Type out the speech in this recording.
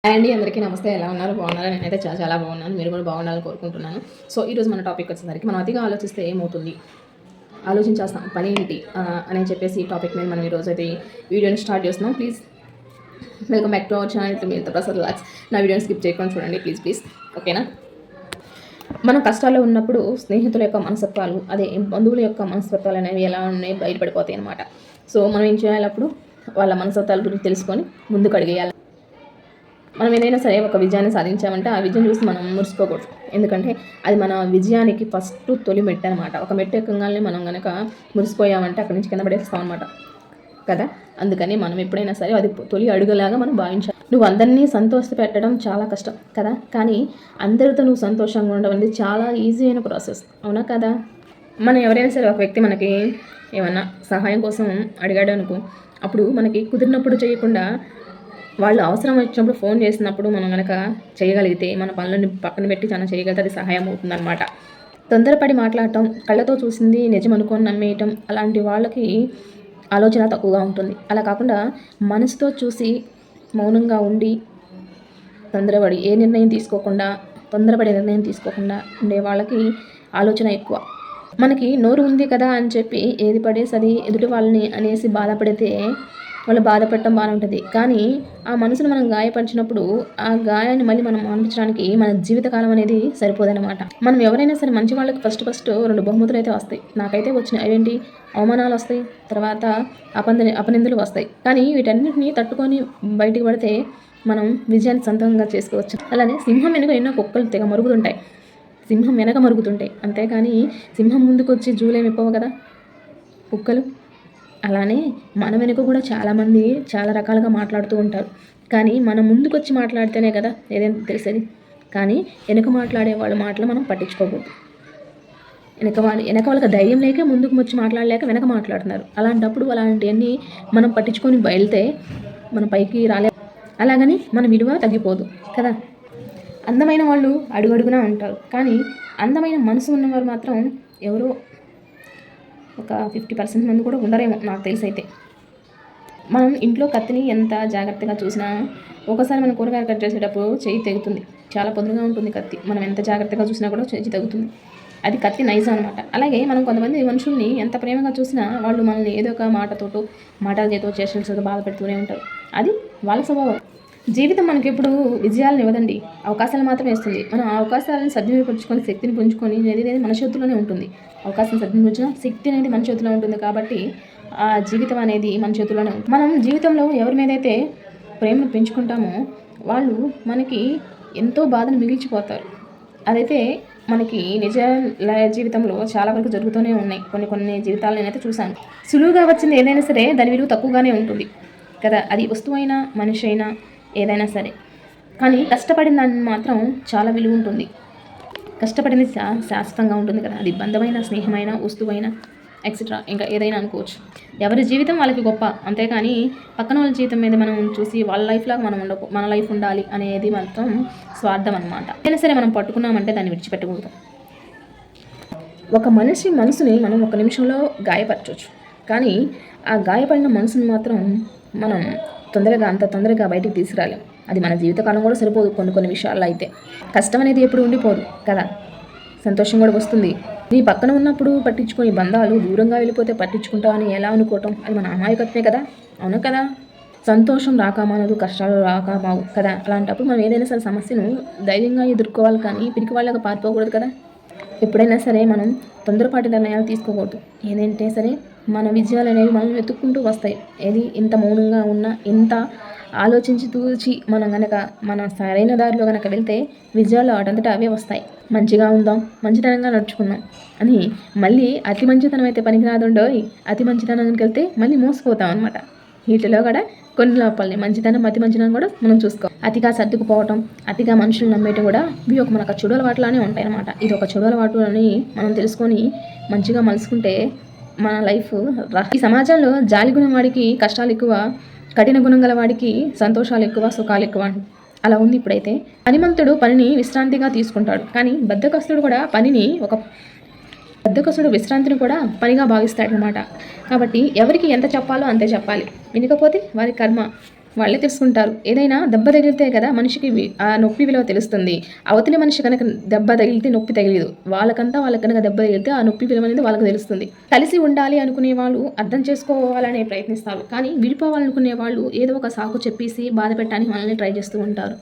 Hi అండి, అందరికీ నమస్తే. ఎలా ఉన్నారు? బాగున్నారా? నేనైతే చాలా చాలా బాగున్నాను. మీరు కూడా బాగుండాలని కోరుకుంటున్నాను. సో ఈరోజు మన టాపిక్ వచ్చేసరికి మనం అతిగా ఆలోచిస్తే ఏమవుతుంది, ఆలోచించాల్సిన పని ఏంటి అని చెప్పేసి ఈ టాపిక్ మీద మనం ఈరోజు అయితే వీడియోని స్టార్ట్ చేస్తున్నాం. Please welcome back to our channel. మీరు ప్రసాద్ లాక్స్. నా వీడియోని స్కిప్ చేయకుండా చూడండి ప్లీజ్. ఓకేనా? మనం కష్టాల్లో ఉన్నప్పుడు స్నేహితుల యొక్క మనస్తత్వాలు, అదే బంధువుల యొక్క మనస్తత్వాలు అనేవి ఎలా ఉన్నాయి బయటపడిపోతాయి అన్నమాట. సో మనం ఏం చేయాలి, అప్పుడు వాళ్ళ మనస్తత్వాల గురించి తెలుసుకొని ముందుకు అడిగేయాలి. మనం ఏదైనా సరే ఒక విజయాన్ని సాధించామంటే ఆ విజయం చూసి మనం మురిసిపోకూడదు. ఎందుకంటే అది మన విజయానికి ఫస్ట్ తొలి మెట్టు అనమాట. ఒక మెట్టు ఎక్కగానే మనం కనుక మురిసిపోయామంటే అక్కడి నుంచి కింద పడేస్తాం అనమాట కదా. అందుకని మనం ఎప్పుడైనా సరే అది తొలి అడుగులాగా మనం భావించాలి. నువ్వు అందరినీ సంతోషపెట్టడం చాలా కష్టం కదా, కానీ అందరితో నువ్వు సంతోషంగా ఉండడం అనేది చాలా ఈజీ అయిన ప్రాసెస్, అవునా కదా. మనం ఎవరైనా సరే ఒక వ్యక్తి మనకి ఏమన్నా సహాయం కోసం అడిగాడు అనుకో, అప్పుడు మనకి కుదిరినప్పుడు చేయకుండా వాళ్ళు అవసరం వచ్చినప్పుడు ఫోన్ చేసినప్పుడు మనం కనుక చేయగలిగితే మన పనులను పక్కన పెట్టి చాలా చేయగలిగితే అది సహాయం అవుతుందన్నమాట. తొందరపడి మాట్లాడటం, కళ్ళతో చూసింది నిజం అనుకొని నమ్మేయటం, అలాంటి వాళ్ళకి ఆలోచన తక్కువగా ఉంటుంది. అలా కాకుండా మనసుతో చూసి మౌనంగా ఉండి తొందరపడి నిర్ణయం తీసుకోకుండా ఉండే వాళ్ళకి ఆలోచన ఎక్కువ. మనకి నోరు ఉంది కదా అని చెప్పి ఏది పడేసి అది ఎదుటి వాళ్ళని అనేసి బాధపడితే వాళ్ళు బాధపడటం బాగానే ఉంటుంది, కానీ ఆ మనసును మనం గాయపరిచినప్పుడు ఆ గాయాన్ని మళ్ళీ మనం మాన్పించడానికి మన జీవితకాలం అనేది సరిపోదన్నమాట. మనం ఎవరైనా సరే మంచి వాళ్ళకి ఫస్ట్ 2 బహుమతులు అయితే వస్తాయి. నాకైతే వచ్చినాయి. అవేంటి? అవమానాలు వస్తాయి, తర్వాత అపనిందలు వస్తాయి. కానీ వీటన్నిటిని తట్టుకొని బయటికి పడితే మనం విజయాన్ని సొంతంగా చేసుకోవచ్చు. అలానే సింహం వెనుక ఎన్నో కుక్కలు తెగ మరుగుతుంటాయి. సింహం వెనక మరుగుతుంటాయి, అంతేకాని సింహం ముందుకు వచ్చి జూలేమి ఇప్పవు కదా కుక్కలు. అలానే మన వెనుక కూడా చాలామంది చాలా రకాలుగా మాట్లాడుతూ ఉంటారు, కానీ మనం ముందుకు వచ్చి మాట్లాడితేనే కదా ఏదైనా తెలిసేది. కానీ వెనక మాట్లాడే వాళ్ళ మాటలు మనం పట్టించుకోకూడదు. వెనక వాళ్ళకి ధైర్యం లేక ముందుకు వచ్చి మాట్లాడలేక వెనక మాట్లాడుతున్నారు. అలాంటప్పుడు అలాంటివన్నీ మనం పట్టించుకొని బయలుతే మనం పైకి రాలే. అలాగని మన విలువ తగ్గిపోదు కదా. అందమైన వాళ్ళు అడుగడుగునా ఉంటారు, కానీ అందమైన మనసు ఉన్నవారు మాత్రం ఎవరో ఒక 50% మంది కూడా ఉండరేమో నాకు తెలిసి. అయితే మనం ఇంట్లో కత్తిని ఎంత జాగ్రత్తగా చూసినా ఒకసారి మనం కూరగాయలు కట్ చేసేటప్పుడు చెయ్యి తెగుతుంది. చాలా పొదురుగా ఉంటుంది కత్తి, మనం ఎంత జాగ్రత్తగా చూసినా కూడా చెయ్యి తెగుతుంది. అది కత్తి నైజం అనమాట. అలాగే మనం కొంతమంది మనుషుల్ని ఎంత ప్రేమగా చూసినా వాళ్ళు మనల్ని ఏదో ఒక మాటల చేతో చేష్టలతో బాధ పెడుతూనే ఉంటారు. అది వాళ్ళ స్వభావం. జీవితం మనకి ఎప్పుడు విజయాలను ఇవ్వదండి, అవకాశాలు మాత్రమే ఇస్తుంది. మనం ఆ అవకాశాలను సద్వినియోగపరుచుకొని శక్తిని పుంజుకొని అనేది మన చేతుల్లోనే ఉంటుంది. అవకాశం సద్వినియోగించిన శక్తి అనేది మన చేతిలో ఉంటుంది, కాబట్టి ఆ జీవితం అనేది మన చేతుల్లోనే ఉంటుంది. మనం జీవితంలో ఎవరి మీదైతే ప్రేమను పెంచుకుంటామో వాళ్ళు మనకి ఎంతో బాధను మిగిల్చిపోతారు. అదైతే మనకి నిజ జీవితంలో చాలా వరకు జరుగుతూనే ఉన్నాయి. కొన్ని జీవితాలు నేనైతే చూశాను. సులువుగా వచ్చింది ఏదైనా సరే దాని విలువ తక్కువగానే ఉంటుంది కదా. అది వస్తువైనా మనిషి అయినా ఏదైనా సరే, కానీ కష్టపడిన దాన్ని మాత్రం చాలా విలువ ఉంటుంది. కష్టపడింది శాశ్వతంగా ఉంటుంది కదా. అది బంధమైన, స్నేహమైన, వస్తువైన, ఎక్సెట్రా ఇంకా ఏదైనా అనుకోవచ్చు. ఎవరి జీవితం వాళ్ళకి గొప్ప, అంతేకాని పక్కన వాళ్ళ జీవితం మీద మనం చూసి వాళ్ళ లైఫ్ లాగా మనం మన లైఫ్ ఉండాలి అనేది మాత్రం స్వార్థం అనమాట. అయినా సరే మనం పట్టుకున్నామంటే దాన్ని విడిచిపెట్టకూడదు. ఒక మనిషి మనసుని మనం ఒక నిమిషంలో గాయపరచవచ్చు, కానీ ఆ గాయపడిన మనసుని మాత్రం మనం అంత తొందరగా బయటికి తీసుకురాలేం. అది మన జీవితకాలం కూడా సరిపోదు. కొన్ని విషయాల్లో అయితే కష్టం అనేది ఎప్పుడు ఉండిపోదు కదా. సంతోషం కూడా వస్తుంది. నీ పక్కన ఉన్నప్పుడు పట్టించుకొని బంధాలు దూరంగా వెళ్ళిపోతే పట్టించుకుంటావు అని ఎలా అనుకోవటం, అది మన అమాయకత్వమే కదా. అవును కదా. సంతోషం రాకమానదు, కష్టాలు రాకమావు కదా. అలాంటప్పుడు మనం ఏదైనా సరే సమస్యను ధైర్యంగా ఎదుర్కోవాలి, కానీ పిరికి వాళ్ళగా పారిపోకూడదు కదా. ఎప్పుడైనా సరే మనం తొందరపాటి నిర్ణయాలు తీసుకోకూడదు. ఏదంటే సరే మన విజయాలు అనేవి మనం వెతుక్కుంటూ వస్తాయి. ఏది ఇంత మౌనంగా ఉన్నా, ఇంత ఆలోచించి తూచి మనం కనుక మన సరైన దారిలో కనుక వెళ్తే విజయాలు వాటంతటా అవే వస్తాయి. మంచిగా ఉందాం, మంచితనంగా నడుచుకుందాం అని మళ్ళీ అతి మంచితనం అయితే పనికిరాదుండోయ్. అతి మంచితనానికి వెళ్తే మళ్ళీ మోసపోతాం అనమాట. వీటిలో కూడా కొన్ని లోపాలని, మంచితనం అతి మంచితనం కూడా మనం చూసుకోవాలి. అతిగా సర్దుకుపోవటం, అతిగా మనుషులు నమ్మేయటం కూడా ఇవి ఒక మనకు చెడు అలవాటులానే ఉంటాయి అన్నమాట. ఇది ఒక చెడు అలవాటు అని మనం తెలుసుకొని మంచిగా మలుసుకుంటే మన లైఫ్. ఈ సమాజంలో జాలి గుణం వాడికి కష్టాలు ఎక్కువ, కఠిన గుణం గల వాడికి సంతోషాలు ఎక్కువ, సుఖాలు ఎక్కువ అలా ఉంది ఇప్పుడైతే. పనిమంతుడు పనిని విశ్రాంతిగా తీసుకుంటాడు, కానీ బద్ధకస్తుడు విశ్రాంతిని కూడా పనిగా భావిస్తాడనమాట. కాబట్టి ఎవరికి ఎంత చెప్పాలో అంతే చెప్పాలి, వినకపోతే వారి కర్మ వాళ్ళే తెలుసుకుంటారు. ఏదైనా దెబ్బ తగిలితే కదా మనిషికి ఆ నొప్పి విలువ తెలుస్తుంది. అవతలి మనిషి కనుక దెబ్బ తగిలితే నొప్పి తగిలదు. వాళ్ళకి కనుక దెబ్బ తగిలితే ఆ నొప్పి విలువ అనేది వాళ్ళకి తెలుస్తుంది. కలిసి ఉండాలి అనుకునే వాళ్ళు అర్థం చేసుకోవాలనే ప్రయత్నిస్తారు. కానీ విడిపోవాలనుకునే వాళ్ళు ఏదో ఒక సాకు చెప్పేసి బాధ పెట్టడానికి మనల్ని ట్రై చేస్తూ ఉంటారు.